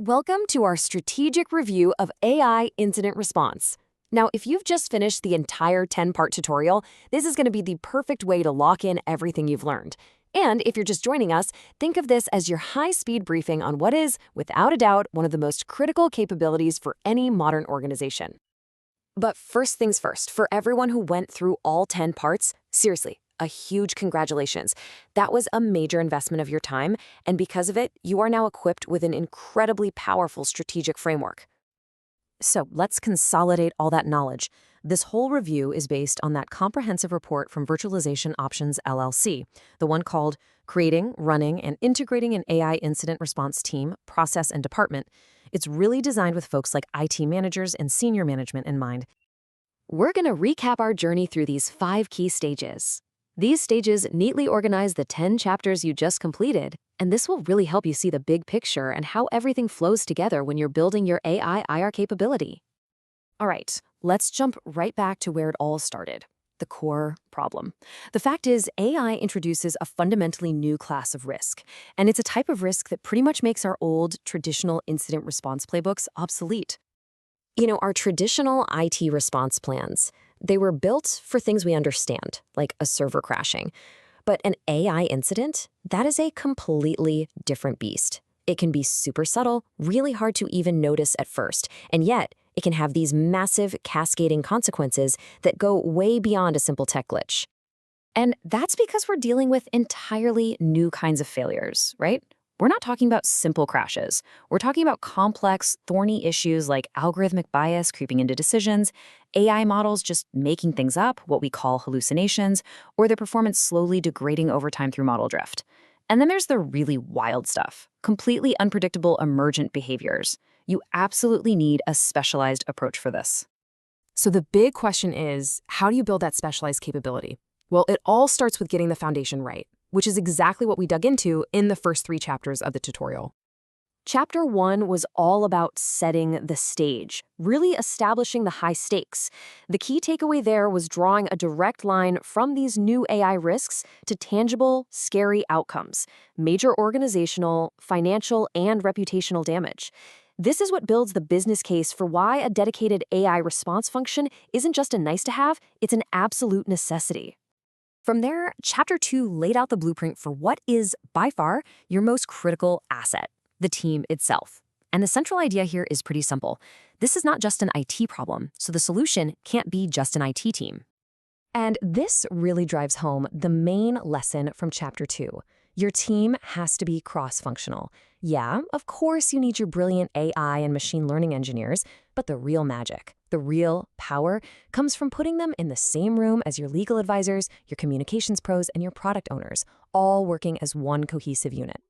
Welcome to our strategic review of AI incident response. Now, if you've just finished the entire 10-part tutorial, this is going to be the perfect way to lock in everything you've learned. And if you're just joining us, think of this as your high-speed briefing on what is, without a doubt, one of the most critical capabilities for any modern organization. But first things first, for everyone who went through all 10 parts, seriously, a huge congratulations. That was a major investment of your time, and because of it, you are now equipped with an incredibly powerful strategic framework. So let's consolidate all that knowledge. This whole review is based on that comprehensive report from Virtualization Options LLC, the one called Creating, Running, and Integrating an AI Incident Response Team, Process, and Department. It's really designed with folks like IT managers and senior management in mind. We're going to recap our journey through these 5 key stages. These stages neatly organize the 10 chapters you just completed, and this will really help you see the big picture and how everything flows together when you're building your AI IR capability. All right, let's jump right back to where it all started, the core problem. The fact is, AI introduces a fundamentally new class of risk, and it's a type of risk that pretty much makes our old, traditional incident response playbooks obsolete. Our traditional IT response plans, they were built for things we understand, like a server crashing. But an AI incident, that is a completely different beast. It can be super subtle, really hard to even notice at first, and yet it can have these massive cascading consequences that go way beyond a simple tech glitch. And that's because we're dealing with entirely new kinds of failures, right? We're not talking about simple crashes. We're talking about complex, thorny issues like algorithmic bias creeping into decisions, AI models just making things up, what we call hallucinations, or their performance slowly degrading over time through model drift. And then there's the really wild stuff, completely unpredictable emergent behaviors. You absolutely need a specialized approach for this. So the big question is, how do you build that specialized capability? Well, it all starts with getting the foundation right, which is exactly what we dug into in the first 3 chapters of the tutorial. Chapter 1 was all about setting the stage, really establishing the high stakes. The key takeaway there was drawing a direct line from these new AI risks to tangible, scary outcomes, major organizational, financial, and reputational damage. This is what builds the business case for why a dedicated AI response function isn't just a nice-to-have, it's an absolute necessity. From there, Chapter 2 laid out the blueprint for what is, by far, your most critical asset, the team itself. And the central idea here is pretty simple. This is not just an IT problem, so the solution can't be just an IT team. And this really drives home the main lesson from Chapter 2. Your team has to be cross-functional. Yeah, of course you need your brilliant AI and machine learning engineers, but the real magic, the real power, comes from putting them in the same room as your legal advisors, your communications pros, and your product owners, all working as one cohesive unit.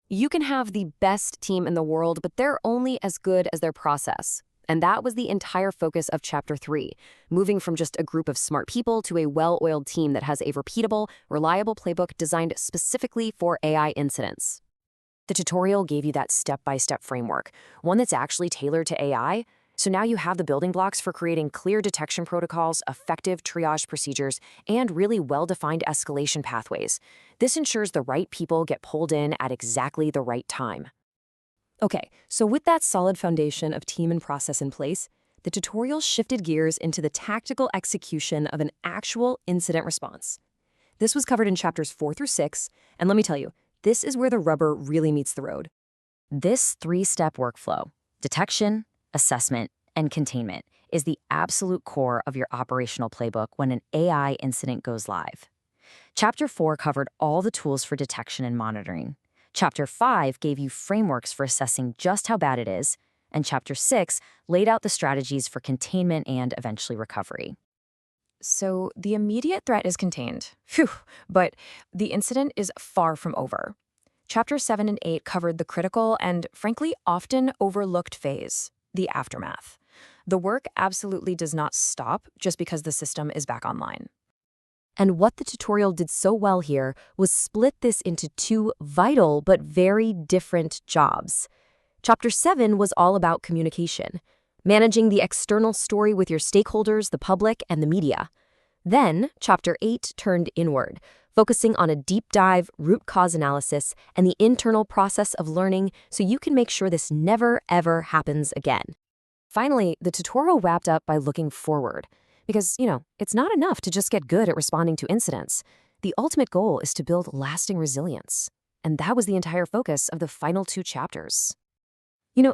You can have the best team in the world, but they're only as good as their process. And that was the entire focus of Chapter 3, moving from just a group of smart people to a well-oiled team that has a repeatable, reliable playbook designed specifically for AI incidents. The tutorial gave you that step-by-step framework, one that's actually tailored to AI. So now you have the building blocks for creating clear detection protocols, effective triage procedures, and really well-defined escalation pathways. This ensures the right people get pulled in at exactly the right time. Okay, so with that solid foundation of team and process in place, the tutorial shifted gears into the tactical execution of an actual incident response. This was covered in chapters 4 through 6, and let me tell you, this is where the rubber really meets the road. This 3-step workflow, detection, assessment, and containment, is the absolute core of your operational playbook when an AI incident goes live. Chapter 4 covered all the tools for detection and monitoring. Chapter 5 gave you frameworks for assessing just how bad it is, and Chapter 6 laid out the strategies for containment and eventually recovery. So the immediate threat is contained. Phew, but the incident is far from over. Chapters 7 and 8 covered the critical and, frankly, often overlooked phase, the aftermath. The work absolutely does not stop just because the system is back online. And what the tutorial did so well here was split this into 2 vital but very different jobs. Chapter 7 was all about communication, managing the external story with your stakeholders, the public, and the media. Then, Chapter 8 turned inward, focusing on a deep dive, root cause analysis, and the internal process of learning so you can make sure this never, ever happens again. Finally, the tutorial wrapped up by looking forward. Because, it's not enough to just get good at responding to incidents. The ultimate goal is to build lasting resilience. And that was the entire focus of the final 2 chapters.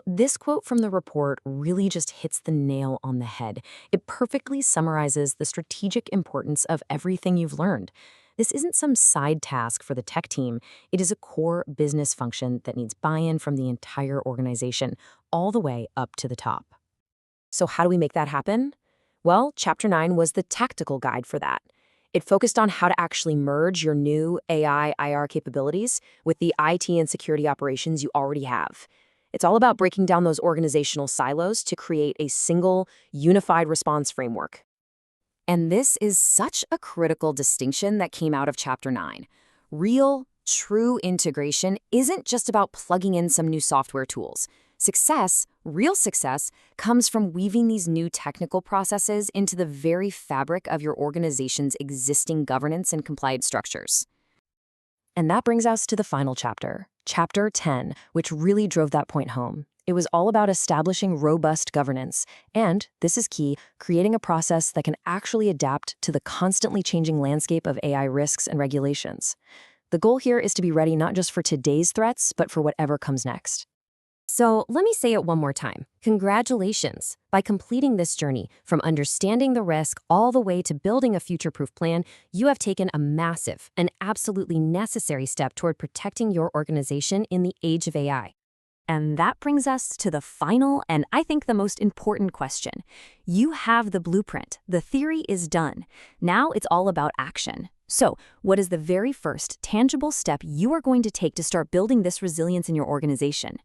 This quote from the report really just hits the nail on the head. It perfectly summarizes the strategic importance of everything you've learned. This isn't some side task for the tech team. It is a core business function that needs buy-in from the entire organization, all the way up to the top. So how do we make that happen? Well, Chapter 9 was the tactical guide for that. It focused on how to actually merge your new AI IR capabilities with the IT and security operations you already have. It's all about breaking down those organizational silos to create a single, unified response framework. And this is such a critical distinction that came out of Chapter 9. Real, true integration isn't just about plugging in some new software tools. Success, real success, comes from weaving these new technical processes into the very fabric of your organization's existing governance and compliance structures. And that brings us to the final chapter, Chapter 10, which really drove that point home. It was all about establishing robust governance and, this is key, creating a process that can actually adapt to the constantly changing landscape of AI risks and regulations. The goal here is to be ready not just for today's threats, but for whatever comes next. So let me say it one more time. Congratulations! By completing this journey, from understanding the risk all the way to building a future-proof plan, you have taken a massive and absolutely necessary step toward protecting your organization in the age of AI. And that brings us to the final and I think the most important question. You have the blueprint. The theory is done. Now it's all about action. So, what is the very first tangible step you are going to take to start building this resilience in your organization?